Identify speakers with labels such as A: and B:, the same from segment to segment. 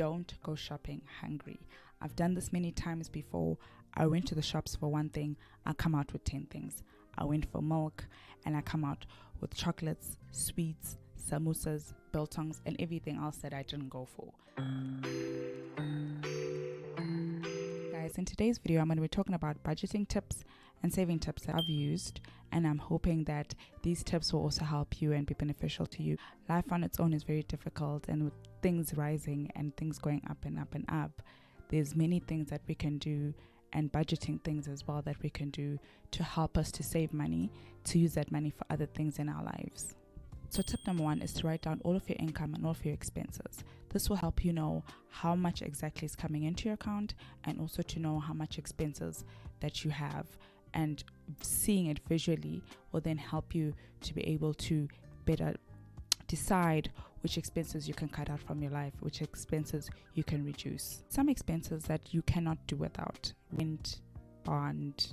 A: don't go shopping hungry. I've done this many times before. I went to the shops for one thing, I come out with 10 things. I went for milk and I come out with chocolates, sweets, samosas, biltongs, and everything else that I didn't go for. Guys, in today's video, I'm going to be talking about budgeting tips and saving tips that I've used, and I'm hoping that these tips will also help you and be beneficial to you. Life on its own is very difficult, and with things rising and things going up and up and up, there's many things that we can do, and budgeting things as well that we can do to help us to save money, to use that money for other things in our lives. So tip number 1 is to write down all of your income and all of your expenses. This will help you know how much exactly is coming into your account, and also to know how much expenses that you have, and seeing it visually will then help you to be able to better decide which expenses you can cut out from your life, which expenses you can reduce. Some expenses that you cannot do without: rent, bond,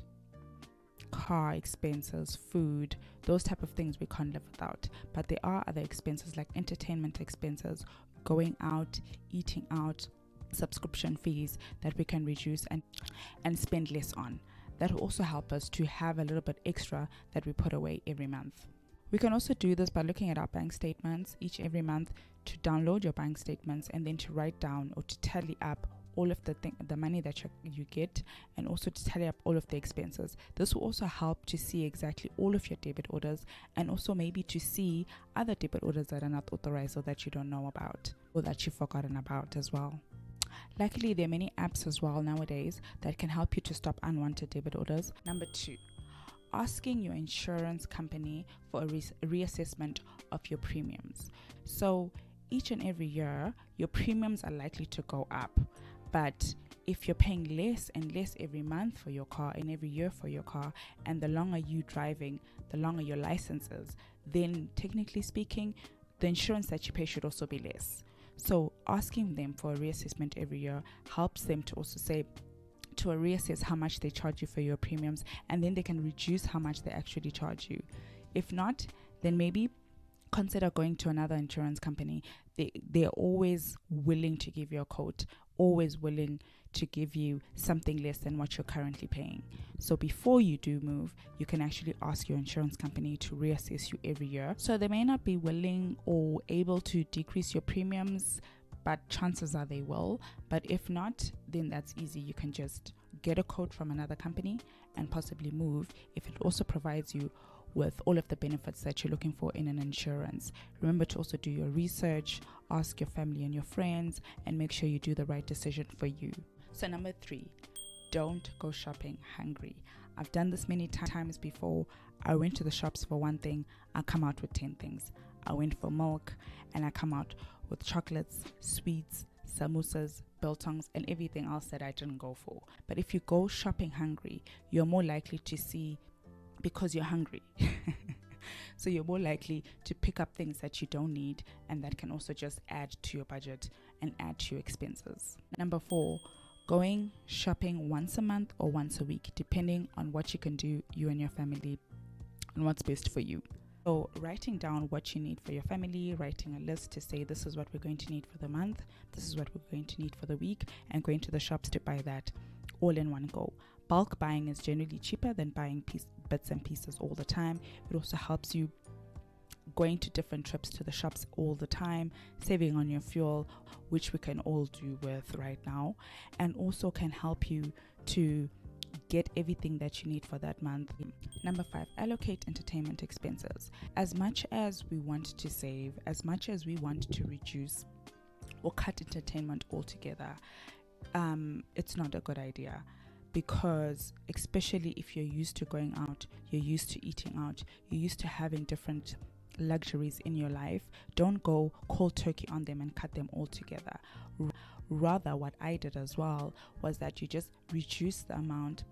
A: car expenses, food, those type of things we can't live without. But there are other expenses like entertainment expenses, going out, eating out, subscription fees that we can reduce and spend less on. That will also help us to have a little bit extra that we put away every month. We can also do this by looking at our bank statements every month, to download your bank statements and then to write down or to tally up all of the money that you get, and also to tally up all of the expenses. This will also help to see exactly all of your debit orders, and also maybe to see other debit orders that are not authorized or that you don't know about or that you've forgotten about as well. Luckily, there are many apps as well nowadays that can help you to stop unwanted debit orders. Number 2, asking your insurance company for a reassessment of your premiums. So each and every year, your premiums are likely to go up. But if you're paying less and less every month for your car and every year for your car, and the longer you driving, the longer your license is, then technically speaking, the insurance that you pay should also be less. So asking them for a reassessment every year helps them to also to reassess how much they charge you for your premiums, and then they can reduce how much they actually charge you. If not, then maybe consider going to another insurance company. They're always willing to give you a quote, always willing to give you something less than what you're currently paying. So before you do move, you can actually ask your insurance company to reassess you every year. So they may not be willing or able to decrease your premiums, but chances are they will. But if not, then that's easy. You can just get a quote from another company and possibly move if it also provides you with all of the benefits that you're looking for in an insurance. Remember to also do your research, ask your family and your friends, and make sure you do the right decision for you. So number 3, don't go shopping hungry. I've done this many times before. I went to the shops for one thing, I come out with 10 things. I went for milk and I come out with chocolates, sweets, samosas, biltongs, and everything else that I didn't go for. But if you go shopping hungry, you're more likely to see, because you're hungry. So you're more likely to pick up things that you don't need, and that can also just add to your budget and add to your expenses. Number 4, going shopping once a month or once a week, depending on what you can do, you and your family, and what's best for you. So writing down what you need for your family, writing a list to say this is what we're going to need for the month, this is what we're going to need for the week, and going to the shops to buy that all in one go. Bulk buying is generally cheaper than buying bits and pieces all the time. It also helps you going to different trips to the shops all the time, saving on your fuel, which we can all do with right now, and also can help you to get everything that you need for that month. Number 5, allocate entertainment expenses. As much as we want to save, as much as we want to reduce or cut entertainment altogether, it's not a good idea. Because especially if you're used to going out, you're used to eating out, you're used to having different luxuries in your life, don't go cold turkey on them and cut them all together. Rather, what I did as well was that you just reduce the amount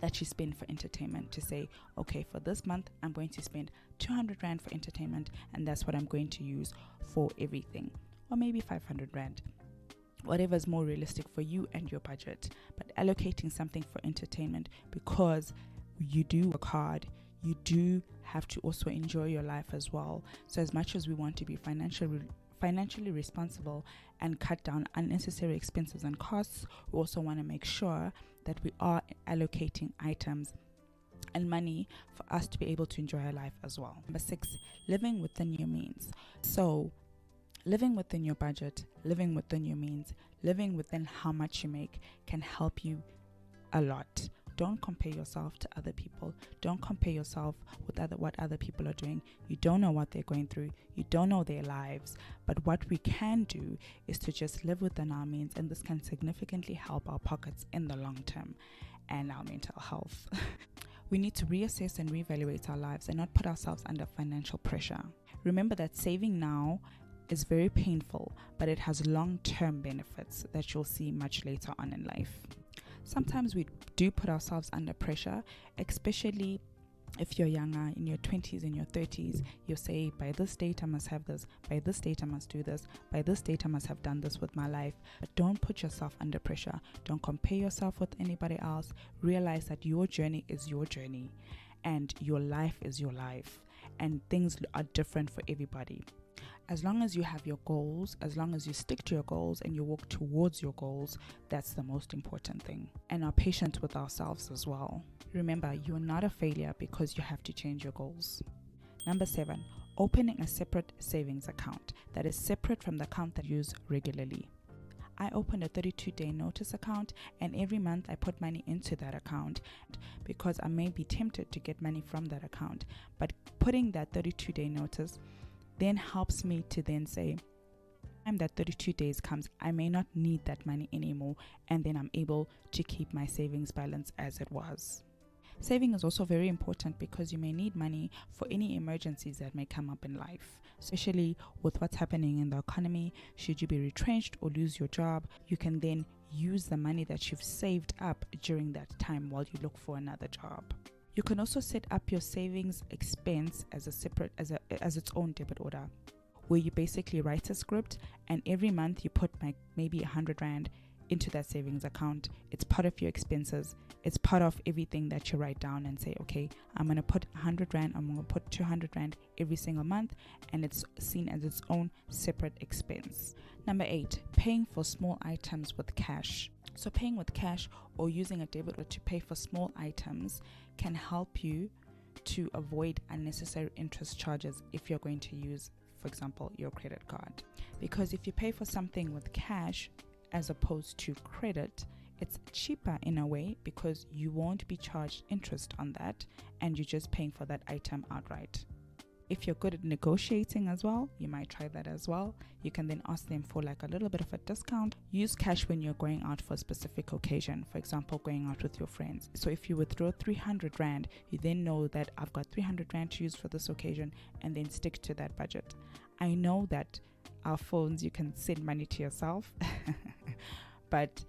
A: that you spend for entertainment, to say, okay, for this month I'm going to spend 200 Rand for entertainment, and that's what I'm going to use for everything, or maybe 500 Rand. Whatever is more realistic for you and your budget, but allocating something for entertainment, because you do work hard, you do have to also enjoy your life as well. So as much as we want to be financially responsible and cut down unnecessary expenses and costs, we also want to make sure that we are allocating items and money for us to be able to enjoy our life as well. Number 6, living within your means. So living within your budget, living within your means, living within how much you make can help you a lot. Don't compare yourself to other people. Don't compare yourself with what other people are doing. You don't know what they're going through. You don't know their lives. But what we can do is to just live within our means, and this can significantly help our pockets in the long term and our mental health. We need to reassess and reevaluate our lives and not put ourselves under financial pressure. Remember that saving now is very painful, but it has long-term benefits that you'll see much later on in life. Sometimes we do put ourselves under pressure, especially if you're younger, in your 20s, in your 30s. You'll say, by this date I must have this, by this date I must do this, by this date I must have done this with my life. But don't put yourself under pressure. Don't compare yourself with anybody else. Realize that your journey is your journey and your life is your life, and things are different for everybody. As long as you have your goals, as long as you stick to your goals and you walk towards your goals, that's the most important thing. And are patient with ourselves as well. Remember, you're not a failure because you have to change your goals. Number 7, opening a separate savings account that is separate from the account that you use regularly. I opened a 32-day notice account, and every month I put money into that account because I may be tempted to get money from that account. But putting that 32-day notice then helps me to then say, time that 32 days comes, I may not need that money anymore, and then I'm able to keep my savings balance as it was. Saving is also very important because you may need money for any emergencies that may come up in life, especially with what's happening in the economy. Should you be retrenched or lose your job, you can then use the money that you've saved up during that time while you look for another job. You can also set up your savings expense as its own debit order, where you basically write a script, and every month you put maybe 100 Rand into that savings account. It's part of your expenses. It's part of everything that you write down and say, okay, I'm going to put 100 Rand, I'm going to put 200 Rand every single month, and it's seen as its own separate expense. Number 8, paying for small items with cash. So paying with cash or using a debit card to pay for small items can help you to avoid unnecessary interest charges if you're going to use, for example, your credit card. Because if you pay for something with cash as opposed to credit, it's cheaper in a way because you won't be charged interest on that, and you're just paying for that item outright. If you're good at negotiating as well, you might try that as well. You can then ask them for like a little bit of a discount. Use cash when you're going out for a specific occasion, for example, going out with your friends. So if you withdraw 300 Rand, you then know that I've got 300 Rand to use for this occasion, and then stick to that budget. I know that our phones, you can send money to yourself, but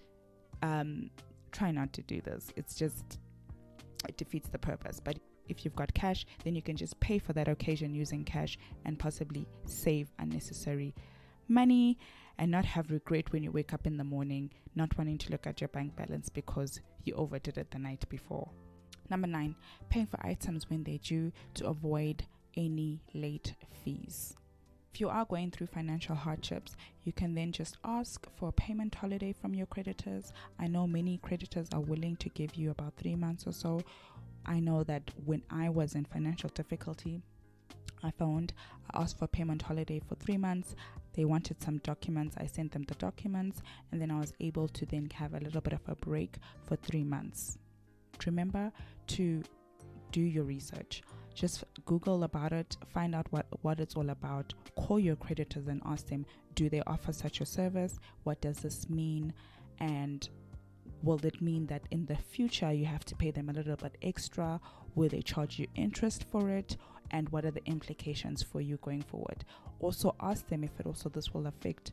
A: try not to do this. It defeats the purpose. But if you've got cash, then you can just pay for that occasion using cash and possibly save unnecessary money and not have regret when you wake up in the morning not wanting to look at your bank balance because you overdid it the night before. Number 9, paying for items when they're due to avoid any late fees. If you are going through financial hardships, you can then just ask for a payment holiday from your creditors. I know many creditors are willing to give you about 3 months or so. I know that when I was in financial difficulty, I asked for a payment holiday for 3 months. They wanted some documents. I sent them the documents, and then I was able to then have a little bit of a break for 3 months. Remember to do your research. Just Google about it, find out what it's all about. Call your creditors and ask them, do they offer such a service? What does this mean? And will it mean that in the future you have to pay them a little bit extra? Will they charge you interest for it? And what are the implications for you going forward? Also ask them if this will affect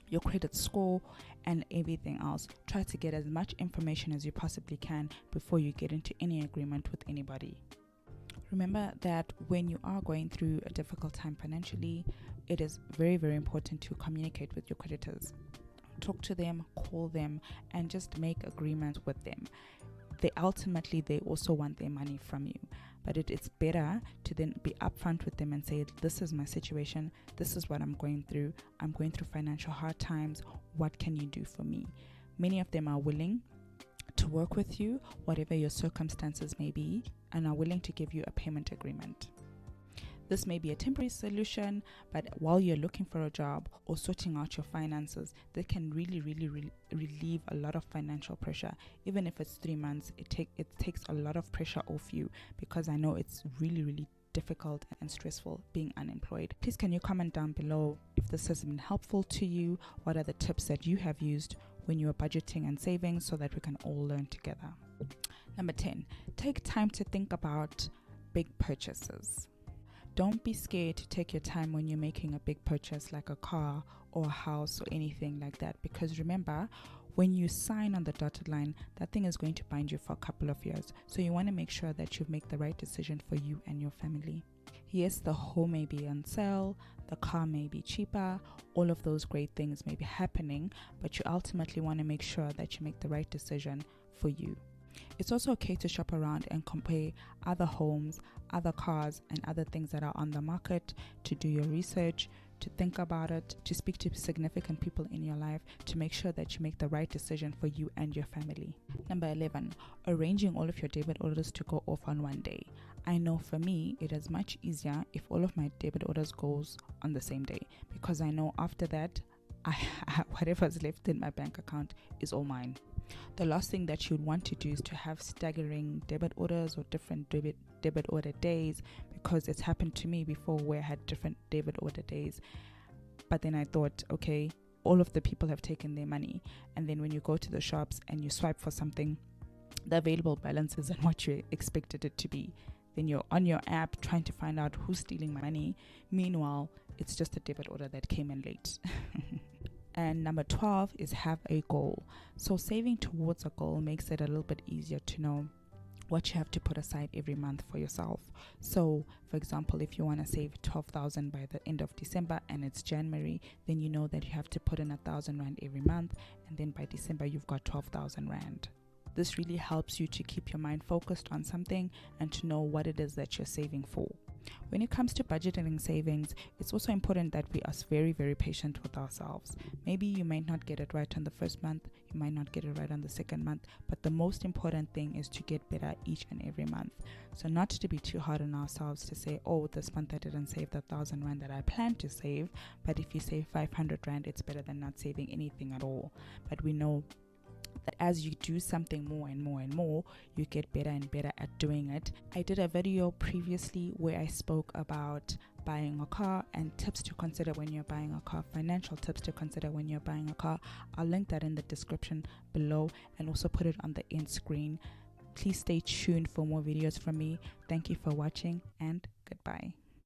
A: your credit score and everything else. Try to get as much information as you possibly can before you get into any agreement with anybody. Remember that when you are going through a difficult time financially, it is very, very important to communicate with your creditors. Talk to them, call them, and just make agreements with them. They also want their money from you. but it's better to then be upfront with them and say, this is my situation, this is what I'm going through financial hard times, what can you do for me? Many of them are willing to work with you, whatever your circumstances may be, and are willing to give you a payment agreement. This may be a temporary solution, but while you're looking for a job or sorting out your finances, that can really relieve a lot of financial pressure. Even if it's 3 months, it takes a lot of pressure off you, because I know it's really difficult and stressful being unemployed. Please can you comment down below if this has been helpful to you? What are the tips that you have used when you are budgeting and saving, so that we can all learn together? Number 10, take time to think about big purchases. Don't be scared to take your time when you're making a big purchase like a car or a house or anything like that, because remember, when you sign on the dotted line, that thing is going to bind you for a couple of years. So you want to make sure that you make the right decision for you and your family. Yes, the home may be on sale, the car may be cheaper, all of those great things may be happening, but you ultimately want to make sure that you make the right decision for you. It's also okay to shop around and compare other homes, other cars, and other things that are on the market, to do your research, to think about it, to speak to significant people in your life, to make sure that you make the right decision for you and your family. Number 11, arranging all of your debit orders to go off on one day. I know for me, it is much easier if all of my debit orders goes on the same day, because I know after that, whatever's left in my bank account is all mine. The last thing that you'd want to do is to have staggering debit orders or different debit order days, because it's happened to me before where I had different debit order days. But then I thought, okay, all of the people have taken their money, and then when you go to the shops and you swipe for something, the available balance isn't what you expected it to be. Then you're on your app trying to find out who's stealing my money. Meanwhile, it's just a debit order that came in late. And number 12 is have a goal. So saving towards a goal makes it a little bit easier to know what you have to put aside every month for yourself. So for example, if you want to save 12,000 by the end of December and it's January, then you know that you have to put in 1,000 rand every month, and then by December you've got 12,000 rand. This really helps you to keep your mind focused on something and to know what it is that you're saving for. When it comes to budgeting and savings, it's also important that we are very patient with ourselves. Maybe you might not get it right on the first month, you might not get it right on the second month, but the most important thing is to get better each and every month. So not to be too hard on ourselves to say, oh, this month I didn't save the 1,000 rand that I planned to save, but if you save 500 rand, it's better than not saving anything at all. But we know that as you do something more and more, you get better and better at doing it. I did a video previously where I spoke about buying a car and tips to consider when you're buying a car, financial tips to consider when you're buying a car. I'll link that in the description below and also put it on the end screen. Please stay tuned for more videos from me. Thank you for watching, and goodbye.